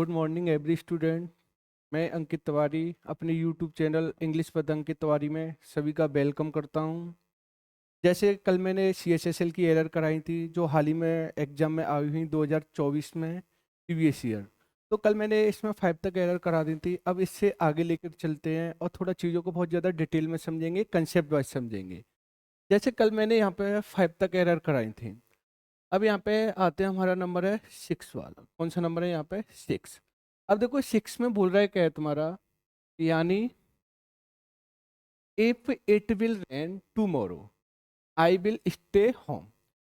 Good morning every student. मैं अंकित तिवारी अपने YouTube channel English with Ankit Tiwari में सभी का वेलकम करता हूं। जैसे कल मैंने CSSL की एरर कराई थी जो हाल ही में एग्जाम में आई हुई 2024 में प्रीवियस ईयर। तो कल मैंने इसमें 5 तक एरर करा दी थी। अब इससे आगे लेकर चलते हैं और थोड़ा चीज़ों को बहुत ज़्यादा डिटेल में समझेंगे, कंसेप्ट वाइज समझेंगे। जैसे कल मैंने यहाँ पे 5 तक एरर कराई थी। अब यहाँ पे आते हैं, हमारा नंबर है 6 वाला। कौन सा नंबर है यहाँ पे? 6। अब देखो 6 में बोल रहा है क्या है तुम्हारा, यानी if it will rain tomorrow I will stay home.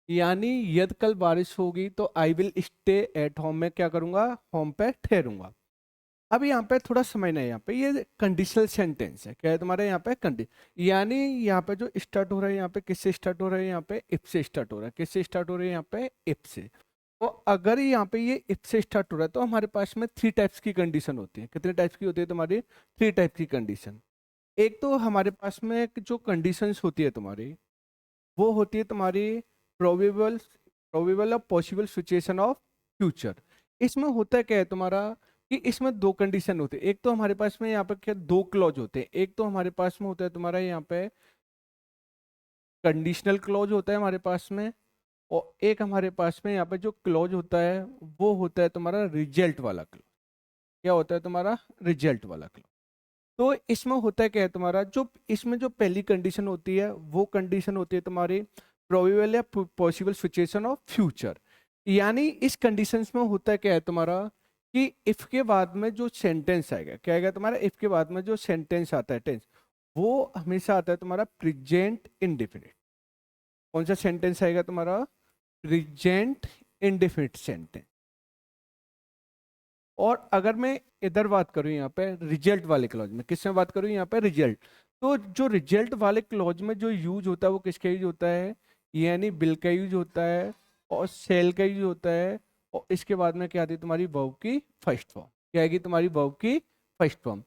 यानी यदि कल बारिश होगी तो I will stay at home, में क्या करूंगा? होम पे ठहरूंगा। अब यहाँ पे थोड़ा समझना है, यहाँ पे ये कंडीशनल सेंटेंस है। क्या है तुम्हारे यहाँ पे? यानी यहाँ पे जो स्टार्ट हो रहा है, यहाँ पे किससे स्टार्ट हो रहा है? यहाँ पे इफ से स्टार्ट हो रहा है। किससे स्टार्ट हो रहा है? यहाँ पे इफ से। तो अगर यहाँ पे ये इफ से स्टार्ट हो रहा है तो हमारे पास में 3 टाइप्स की कंडीशन होती है। कितने टाइप्स की होती है तुम्हारी? 3 टाइप की कंडीशन। एक तो हमारे पास में जो कंडीशंस होती है तुम्हारी, वो होती है तुम्हारी प्रोबेबल प्रोबेबल और पॉसिबल सिचुएशन ऑफ फ्यूचर। इसमें होता है क्या है तुम्हारा कि इसमें दो कंडीशन होते हैं। एक तो हमारे पास में यहाँ पे क्या, दो क्लॉज होते हैं। एक तो हमारे पास में होता है तुम्हारा यहाँ पे कंडीशनल क्लॉज होता है हमारे पास में, और एक हमारे पास में यहाँ पे जो क्लॉज होता है वो होता है तुम्हारा रिजल्ट वाला क्लॉज। क्या होता है तुम्हारा? रिजल्ट वाला क्लॉज। तो इसमें होता है क्या है तुम्हारा, जो इसमें जो पहली कंडीशन होती है वो कंडीशन होती है तुम्हारी प्रोबेबल या पॉसिबल सिचुएशन ऑफ फ्यूचर। यानी इस कंडीशंस में होता है क्या है तुम्हारा कि इफ के बाद में जो सेंटेंस आएगा, क्या आएगा तुम्हारा? इफ के बाद में जो सेंटेंस आता है, टेंस, वो हमेशा आता है तुम्हारा प्रेजेंट इंडेफिनिट। कौन सा सेंटेंस आएगा तुम्हारा? Present indefinite sentence. और अगर मैं इधर बात करूं यहाँ पे रिजल्ट वाले क्लॉज में, किसमें बात करूं? यहाँ पे रिजल्ट। तो जो रिजल्ट वाले क्लॉज में जो यूज होता है वो किसका यूज होता है? यानी बिल का यूज होता है और सेल का यूज होता है। और इसके बाद में क्या आती है तुम्हारी? वर्ब की फर्स्ट फॉर्म। क्या आएगी तुम्हारी? वर्ब की फर्स्ट फॉर्म।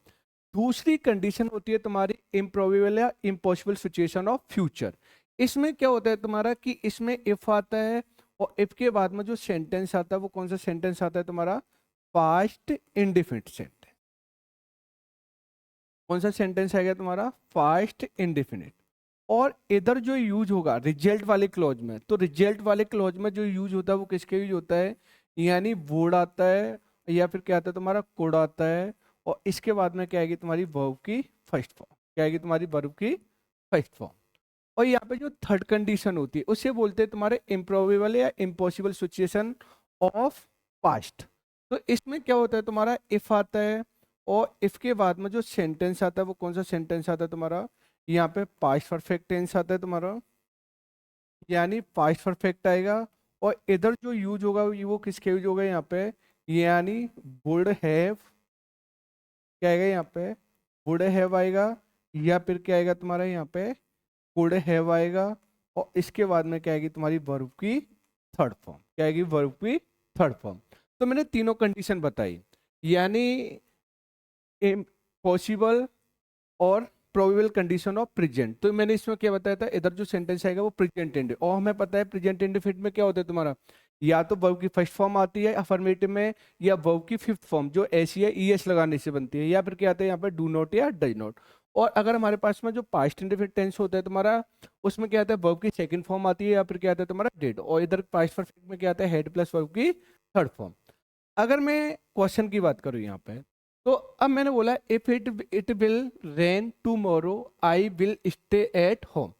दूसरी कंडीशन होती है तुम्हारी इम्प्रोबेबल या इम्पॉसिबल सिचुएशन ऑफ फ्यूचर। इसमें क्या होता है तुम्हारा कि इसमें इफ आता है और इफ के बाद में जो सेंटेंस आता है वो कौन सा सेंटेंस आता है तुम्हारा? Past indefinite sentence. कौन सा सेंटेंस आएगा तुम्हारा? Past indefinite. और इधर जो यूज होगा रिजल्ट वाले क्लॉज में, तो रिजल्ट वाले क्लॉज में जो यूज होता है वो किसका यूज होता है? यानी वुड आता है, या फिर क्या आता है तुम्हारा? कुड आता है। और इसके बाद में क्या आएगी तुम्हारी? वर्ब की फर्स्ट फॉर्म। क्या आएगी तुम्हारी? वर्ब की फर्स्ट फॉर्म। और यहाँ पे जो थर्ड कंडीशन होती है उसे बोलते हैं तुम्हारे इम्प्रोबेबल या इम्पॉसिबल सिचुएशन ऑफ पास्ट। तो इसमें क्या होता है तुम्हारा? इफ आता है और इफ के बाद में जो सेंटेंस आता है वो कौन सा सेंटेंस आता है तुम्हारा? यहाँ पे पास्ट परफेक्ट टेंस आता है तुम्हारा, यानी पास्ट परफेक्ट आएगा। और इधर जो यूज होगा वो किसके यूज होगा यहाँ पे? यानी वुड हैव। क्या आएगा यहाँ पे? वुड हैव आएगा, या फिर क्या आएगा तुम्हारा यहाँ पे? कुड हैव आएगा। और इसके बाद में क्या आएगी तुम्हारी? वर्ब की थर्ड फॉर्म। क्या आएगी? वर्ब की थर्ड फॉर्म। तो मैंने तीनों कंडीशन बताई, यानी पॉसिबल और प्रोबेबल कंडीशन ऑफ प्रेजेंट। तो मैंने इसमें क्या बताया था? इधर जो सेंटेंस आएगा वो प्रेजेंट इंड, और हमें पता है प्रेजेंट इंडेफिनिट में क्या होता है तुम्हारा? या तो वर्ब की फर्स्ट फॉर्म आती है अफर्मेटिव में, या वर्ब की फिफ्थ फॉर्म जो ऐसी है ईएस लगाने से बनती है, या फिर क्या आता है यहाँ पे? डू नॉट या डज नॉट। और अगर हमारे पास में जो पास्ट इंडेफिनिट टेंस होता है तुम्हारा, उसमें क्या आता है? वर्ब की सेकंड फॉर्म आती है, या फिर क्या आता है तुम्हारा? डिड। और इधर पास्ट परफेक्ट में क्या आता है? हेड प्लस वर्ब की थर्ड फॉर्म। अगर मैं क्वेश्चन की बात करूं यहाँ पे, तो अब मैंने बोला if it will rain tomorrow I will stay at home.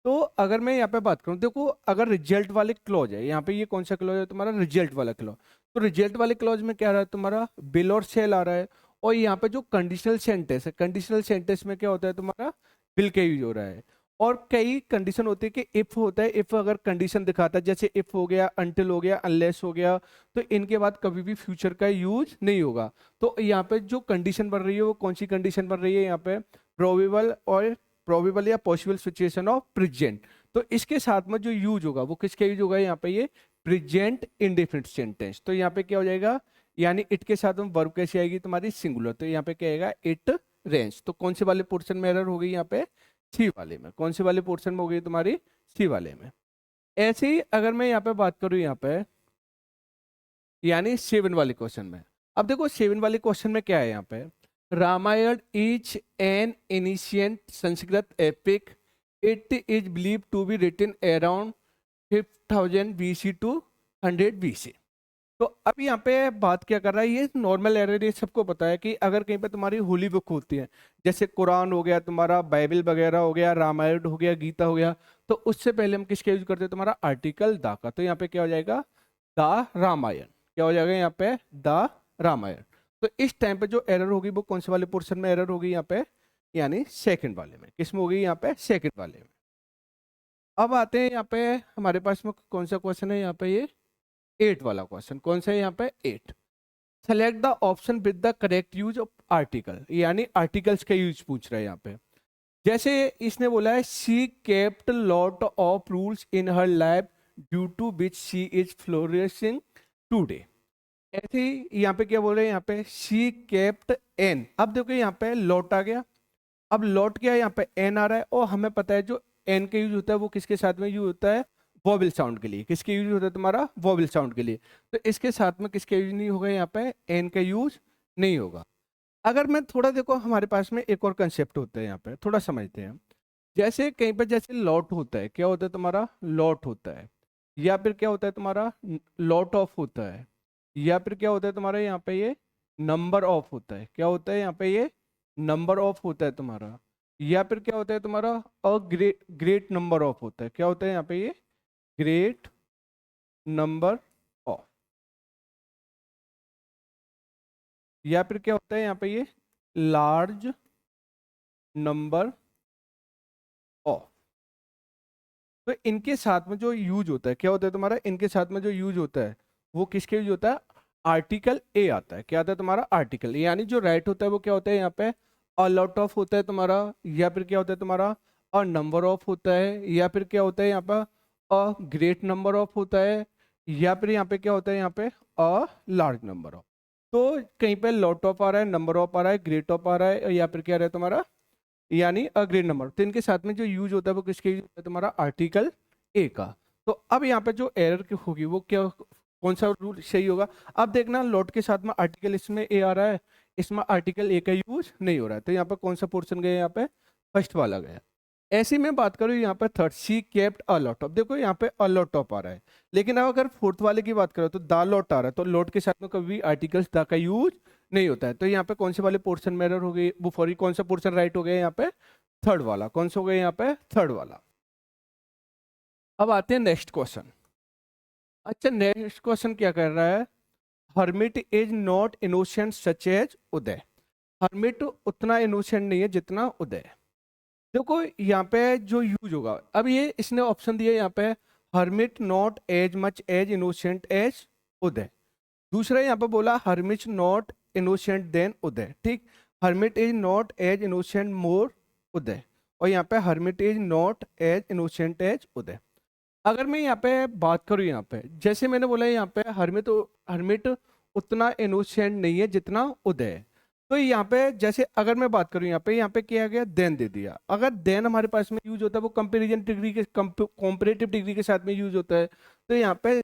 तो अगर मैं यहाँ पे बात करूं, देखो अगर रिजल्ट वाले क्लॉज है यहाँ पे, ये कौन सा क्लॉज है तुम्हारा? रिजल्ट वाला क्लॉज। तो रिजल्ट वाले क्लॉज में क्या आ रहा है तुम्हारा? बिल और सेल आ रहा है। और यहाँ पे जो कंडीशनल सेंटेंस है, कंडीशनल सेंटेंस में क्या होता है तुम्हारा? बिल का यूज हो रहा है। और कई कंडीशन होती है कि इफ होता है, इफ अगर कंडीशन दिखाता है, जैसे इफ हो गया, अनटिल हो गया, अनलेस हो गया, तो इनके बाद कभी भी फ्यूचर का यूज नहीं होगा। तो यहाँ पे जो कंडीशन बन रही है वो कौन सी कंडीशन बन रही है? यहाँ पे प्रोबेबल और प्रोबेबल या पॉसिबल सिचुएशन ऑफ प्रेजेंट। तो इसके साथ में जो यूज होगा वो किसका यूज होगा? यहाँ पे ये प्रेजेंट इंडेफिनिट सेंटेंस। तो यहाँ पे क्या हो जाएगा? यानी इट के साथ में वर्ब कैसी आएगी तुम्हारी? सिंगुलर। तो यहाँ पे क्या आएगा? It range. तो कौन से वाले पोर्शन में एरर हो गई यहाँ पे? सी वाले में। कौन से वाले पोर्शन में हो गई तुम्हारी? सी वाले में। ऐसे ही अगर मैं यहाँ पे बात करूँ यहाँ पे, यानी 7 वाले क्वेश्चन में, अब देखो 7 वाले क्वेश्चन में क्या है यहाँ पे, Ramayana is an ancient Sanskrit epic, it is believe to be written around 5000 BC to 100 BC। तो अब यहाँ पे बात क्या कर रहा है, ये नॉर्मल एरर, ये सबको पता है कि अगर कहीं पे तुम्हारी होली बुक होती है, जैसे कुरान हो गया तुम्हारा, बाइबल वगैरह हो गया, रामायण हो गया, गीता हो गया, तो उससे पहले हम किसका यूज करते हैं, तुम्हारा आर्टिकल दा का। तो यहाँ पे क्या हो जाएगा, द रामायण, क्या हो जाएगा यहाँ पे, द रामायण। तो इस टाइम पे जो एरर होगी वो कौन से वाले पोर्शन में एरर होगी यहाँ पे, यानी सेकंड वाले में। किस में होगी यहाँ पे, सेकंड वाले में। अब आते हैं यहाँ पे हमारे पास में कौन सा क्वेश्चन है यहाँ पे, ये 8 वाला क्वेश्चन। कौन सा है यहाँ पे, 8। Select the option with the correct use of article, यानी आर्टिकल्स का यूज पूछ रहा है यहाँ पे। जैसे इसने बोला है she kept lot of rules in her life due to which she is flourishing today. ऐसे ही यहाँ पे क्या बोल रहे हैं, यहाँ पे शी केप्ट एन। अब देखो यहाँ पे लॉट आ गया, अब लॉट क्या है, यहाँ पे एन आ रहा है, और हमें पता है जो एन का यूज होता है वो किसके साथ में यूज होता है, वोवेल साउंड के लिए। किसके यूज होता है, तुम्हारा वोवेल साउंड के लिए। तो इसके साथ में किसका यूज नहीं होगा, यहाँ पे एन का यूज नहीं होगा। अगर मैं थोड़ा देखो, हमारे पास में एक और कंसेप्ट होता है यहाँ पे, थोड़ा समझते हैं। जैसे कहीं पर जैसे लॉट होता है, क्या होता है तुम्हारा, लॉट होता है, या फिर क्या होता है तुम्हारा, लॉट ऑफ होता है, या फिर क्या होता है तुम्हारा यहाँ पे ये नंबर ऑफ होता है। क्या होता है यहाँ पे, ये नंबर ऑफ होता है तुम्हारा, या फिर क्या होता है तुम्हारा अ ग्रेट नंबर ऑफ होता है। क्या होता है यहाँ पे, ये ग्रेट नंबर ऑफ, या फिर क्या होता है यहाँ पे, ये लार्ज नंबर ऑफ। तो इनके साथ में जो यूज होता है, क्या होता है तुम्हारा, इनके साथ में जो यूज होता है वो किसके यूज होता है, आर्टिकल ए आता है। क्या आता है तुम्हारा, आर्टिकल। यानी जो राइट होता है वो क्या होता है यहाँ पे, अ लॉट ऑफ होता है तुम्हारा, या फिर क्या होता है तुम्हारा अ नंबर ऑफ होता है, या फिर क्या होता है यहाँ पर अ ग्रेट नंबर ऑफ होता है, या फिर यहाँ पे क्या होता है, यहाँ पे अ लार्ज नंबर ऑफ। तो कहीं पे लॉट ऑफ आ रहा है, नंबर ऑफ आ रहा है, ग्रेट ऑफ आ रहा है, या फिर क्या रहा है तुम्हारा, यानी अ ग्रेट नंबर। तो इनके साथ में जो यूज होता है वो किसके यूज होता है, तुम्हारा आर्टिकल ए का। तो अब यहाँ पे जो एरर होगी वो क्या, कौन सा रूल सही होगा। अब देखना लॉट के साथ में आर्टिकल इसमें ए आ रहा है, इसमें आर्टिकल ए का यूज नहीं हो रहा है। तो यहाँ पे कौन सा पोर्शन गया, यहाँ पे फर्स्ट वाला गया। ऐसी में बात करूँ यहाँ पे third, she kept a lot of. देखो यहाँ पे अ लॉट ऑफ आ रहा है, लेकिन अब अगर फोर्थ वाले की बात करो तो द लॉट आ रहा है। तो लॉट के साथ में कभी आर्टिकल्स द का यूज नहीं होता है। तो यहाँ पे कौन से वाले पोर्शन में एरर हो गई, वो सॉरी कौन सा पोर्शन राइट हो गया यहाँ पे, थर्ड वाला। कौन सा हो गया यहाँ पे, थर्ड वाला। अब आते हैं नेक्स्ट क्वेश्चन। अच्छा नेक्स्ट क्वेश्चन क्या कर रहा है, hermit is not innocent such as Uday. Hermit उतना इनोसेंट नहीं है जितना उदय। देखो यहाँ पे जो यूज होगा, अब ये इसने ऑप्शन दिया यहाँ पे, hermit not as much as innocent as Uday. दूसरा यहाँ पे बोला hermit not innocent than Uday, ठीक। Hermit is not as innocent more Uday, और यहाँ पे hermit is not as innocent as Uday. अगर मैं यहाँ पे बात करूँ, यहाँ पे जैसे मैंने बोला यहाँ पे हर्मिट उतना इनोसेंट नहीं है जितना उदय है। तो यहाँ पे जैसे अगर मैं बात करूँ, यहाँ पे क्या गया, देन दे दिया। अगर देन हमारे पास में यूज होता है वो कंपेरिजन डिग्री के कंपेरेटिव डिग्री के साथ में यूज होता है। तो यहाँ पे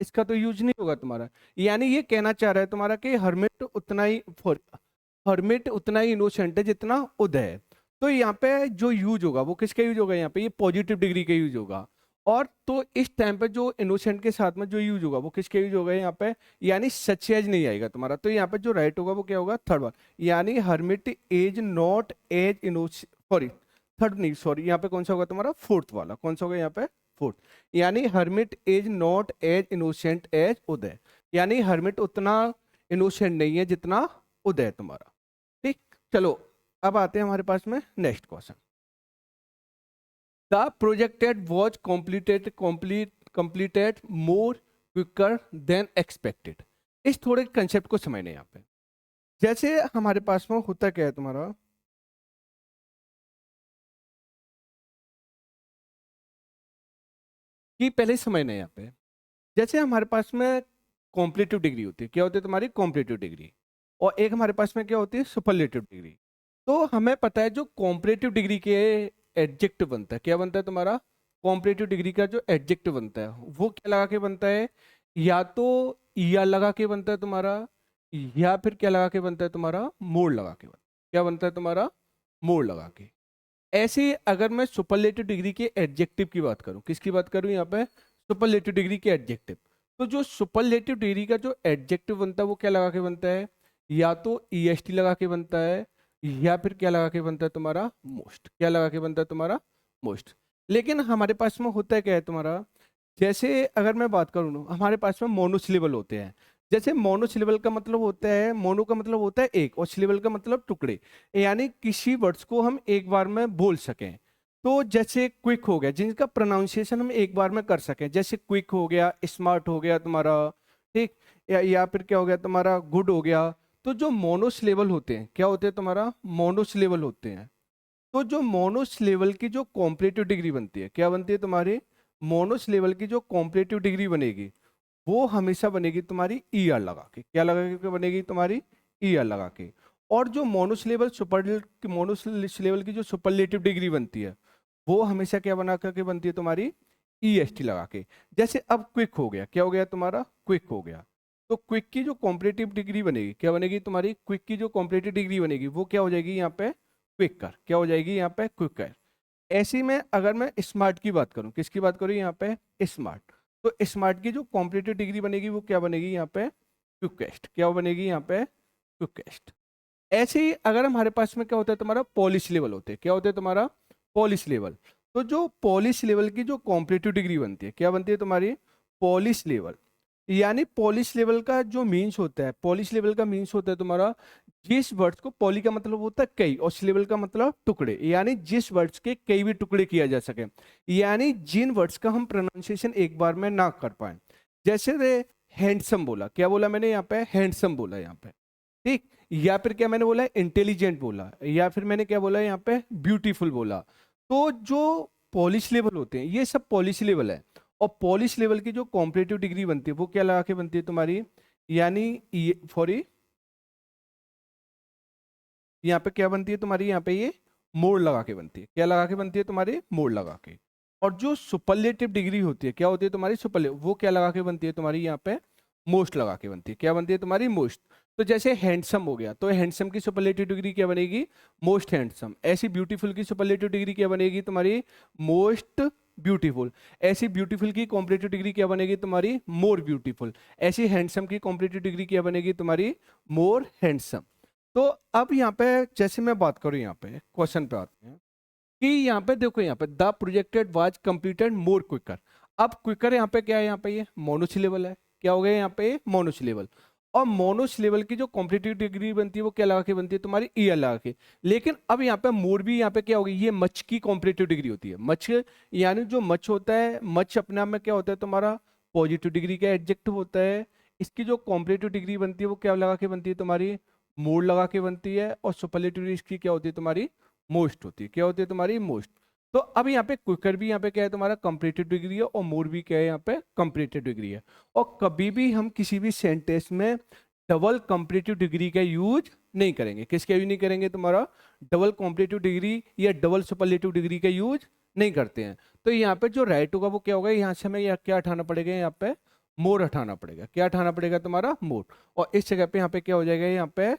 इसका तो यूज नहीं होगा तुम्हारा। यानी ये कहना चाह रहा है तुम्हारा कि हर्मिट उतना ही इनोसेंट है जितना उदय है। तो यहाँ पे जो यूज होगा वो किसका यूज होगा, यहाँ पे ये पॉजिटिव डिग्री का यूज होगा। और तो इस टाइम पे जो इनोसेंट के साथ में जो यूज होगा वो किसके यूज होगा यहाँ पे, यानी सच एज नहीं आएगा तुम्हारा। तो यहाँ पे जो राइट होगा वो क्या होगा, थर्ड वन। यानी hermit as not as innocent, sorry third नहीं, सॉरी यहाँ पे कौन सा होगा तुम्हारा, फोर्थ वाला। कौन सा होगा यहाँ पे, फोर्थ। यानी hermit as not as innocent as Uday. यानी हर्मिट उतना इनोसेंट नहीं है जितना उदय है तुम्हारा, ठीक। चलो अब आते हैं हमारे पास में next question. The projected was completed more quicker than expected। इस थोड़े कंसेप्ट को समझने यहाँ पे, जैसे हमारे पास में होता क्या है तुम्हारा, कि पहले समझना है यहाँ पे। जैसे हमारे पास में कॉम्पिटिटिव डिग्री होती है, क्या होती है तुम्हारी कॉम्पिटिटिव डिग्री, और एक हमारे पास में क्या होती है सुपरलेटिव डिग्री। तो हमें पता है जो कॉम्पिटिटिव डिग्री के एडजेक्टिव बनता है, क्या बनता है तुम्हारा, कॉम्पिटिटिव डिग्री का जो एडजेक्टिव बनता है वो क्या लगा के बनता है, या तो या लगा के बनता है तुम्हारा, या फिर क्या लगा के बनता है तुम्हारा, मोर लगा के बनता है। क्या बनता है तुम्हारा, मोर लगा के। ऐसे ही अगर मैं सुपरलेटिव डिग्री के एडजेक्टिव की बात करूं, किसकी बात करूं यहाँ पे, सुपरलेटिव डिग्री के एडजेक्टिव। तो जो सुपरलेटिव डिग्री का जो एडजेक्टिव बनता है वो क्या लगा के बनता है, या तो ईएसटी लगा के बनता है, या फिर क्या लगा के बनता है तुम्हारा, मोस्ट। क्या लगा के बनता है तुम्हारा, मोस्ट। लेकिन हमारे पास में होता है क्या है तुम्हारा, जैसे अगर मैं बात करूँ ना, हमारे पास में मोनोसिलेबल होते हैं। जैसे मोनोसिलेबल का मतलब होता है, मोनो का मतलब होता है एक, और सिलेबल का मतलब टुकड़े, यानी किसी वर्ड्स को हम एक बार में बोल सकें। तो जैसे क्विक हो गया, जिनका प्रोनाउंसिएशन हम एक बार में कर सकें, जैसे क्विक हो गया, स्मार्ट हो गया तुम्हारा, ठीक, या फिर क्या हो गया तुम्हारा, गुड हो गया। तो जो मोनोसिलेबल होते हैं, क्या होते हैं तुम्हारा, मोनोसिलेबल होते हैं। तो जो मोनोस लेवल की जो कॉम्परेटिव डिग्री बनती है, क्या बनती है तुम्हारी, मोनोस लेवल की जो कॉम्परेटिव डिग्री बनेगी, वो हमेशा बनेगी तुम्हारी ई आर लगा के। क्या लगा के बनेगी तुम्हारी, ई आर लगा के। और जो मोनोस लेवल मोनोस लेवल की जो सुपरलेटिव डिग्री बनती है, वो हमेशा क्या बना करके बनती है तुम्हारी, ई एस टी लगा के। जैसे अब क्विक हो गया, क्या हो गया तुम्हारा, क्विक हो गया। तो क्विक की जो कॉम्परेटिव डिग्री बनेगी, क्या बनेगी तुम्हारी, क्विक की जो कॉम्परेटिव डिग्री बनेगी वो क्या हो जाएगी यहाँ पे, क्विकर। क्या हो जाएगी यहाँ पे, क्विकर। ऐसी में अगर मैं स्मार्ट की बात करूं, किसकी बात करूं यहाँ पे, स्मार्ट। तो स्मार्ट की जो कॉम्पिटिटिव डिग्री बनेगी वो क्या बनेगी यहाँ पे, क्विकेस्ट। क्या बनेगी यहाँ पे, क्विकेस्ट। ऐसे ही अगर हमारे पास में क्या होता है तुम्हारा, पॉलिश लेवल होते हैं। क्या होते हैं तुम्हारा, पॉलिश लेवल। तो जो पॉलिश लेवल की जो कॉम्पिटिटिव डिग्री बनती है, क्या बनती है तुम्हारी, पॉलिश लेवल। यानी पॉलिश लेवल का जो मीन्स होता है, पॉलिश लेवल का मीन्स होता है तुम्हारा, जिस वर्ड्स को, पॉली का मतलब होता है कई, और लेवल का मतलब टुकड़े, यानी जिस वर्ड्स के कई भी टुकड़े किया जा सके, यानी जिन वर्ड्स का हम प्रोनाउंसिएशन एक बार में ना कर पाए। जैसे रे, हैंडसम बोला, क्या बोला मैंने यहाँ पे, हैंडसम बोला यहाँ पे, ठीक। या फिर क्या मैंने बोला, इंटेलिजेंट बोला, या फिर मैंने क्या बोला यहाँ पे, ब्यूटीफुल बोला। तो जो पॉलिश लेवल होते हैं ये सब पॉलिश लेवल है। और पॉलिश लेवल की जो कॉम्परेटिव डिग्री बनती है वो क्या लगा के बनती है तुम्हारी, यानी सॉरी, यहाँ पे क्या बनती है तुम्हारी, यहाँ पे ये मोड़ लगा के बनती है। क्या लगा के बनती है तुम्हारी, मोड़ लगा के। और जो सुपरलेटिव डिग्री होती है, क्या होती है तुम्हारी, सुपरलेटिव, वो क्या लगा के बनती है तुम्हारी, यहाँ पे मोस्ट लगा के बनती है। क्या बनती है तुम्हारी, मोस्ट। तो जैसे हैंडसम हो गया, तो हैंडसम की सुपरलेटिव डिग्री क्या बनेगी, मोस्ट हैंडसम। ऐसी ब्यूटीफुल की सुपरलेटिव डिग्री क्या बनेगी तुम्हारी, मोस्ट ब्यूटीफुल। ऐसी ब्यूटीफुल की कॉम्परेटिव डिग्री क्या बनेगी तुम्हारी, मोर ब्यूटीफुल। ऐसी हैंडसम की कॉम्परेटिव डिग्री क्या बनेगी तुम्हारी, मोर हैंडसम। तो अब यहाँ पे जैसे मैं बात करूँ, यहाँ पे क्वेश्चन पे आते हैं कि यहाँ पे देखो, यहाँ पे the projected was completed more quicker. अब क्विकर यहाँ पे क्या है, यहाँ पे ये मोनोसिलेबल है। क्या हो गया यहाँ पे, मोनोसिलेबल। और मोनोसिलेबल की जो कॉम्पिटिटिव डिग्री बनती है वो क्या लगा के बनती है तुम्हारी, ई एल लगा के। लेकिन अब यहाँ पे मोर भी, यहाँ पे क्या होगी, ये मच की कॉम्पिटिटिव डिग्री होती है। मच यानी जो मच होता है, मच अपने आप में क्या होता है तुम्हारा, पॉजिटिव डिग्री का एडजेक्टिव होता है। इसकी जो कॉम्पिटिटिव डिग्री बनती है वो क्या लगा के बनती है तुम्हारी, मोर लगा के बनती है। और सुपरलेटिव डिग्री इसकी क्या होती है तुम्हारी, मोस्ट होती है। क्या होती है तुम्हारी, मोस्ट। तो अब यहाँ पे क्विकर भी यहाँ पे क्या है तुम्हारा, कंपरेटिव डिग्री है, और मोर भी क्या है यहाँ पे, कंपरेटिव डिग्री है। और कभी भी हम किसी भी सेंटेंस में डबल कंपरेटिव डिग्री का यूज नहीं करेंगे। किसका यूज नहीं करेंगे तुम्हारा, डबल कंपरेटिव डिग्री या डबल सुपरलेटिव डिग्री का यूज नहीं करते हैं। तो यहाँ पे जो राइट होगा वो क्या होगा, यहाँ से हमें क्या हटाना पड़ेगा, यहाँ पे मोर हटाना पड़ेगा। क्या हटाना पड़ेगा तुम्हारा, मोर। और इस जगह पे यहाँ पे क्या हो जाएगा, यहाँ पे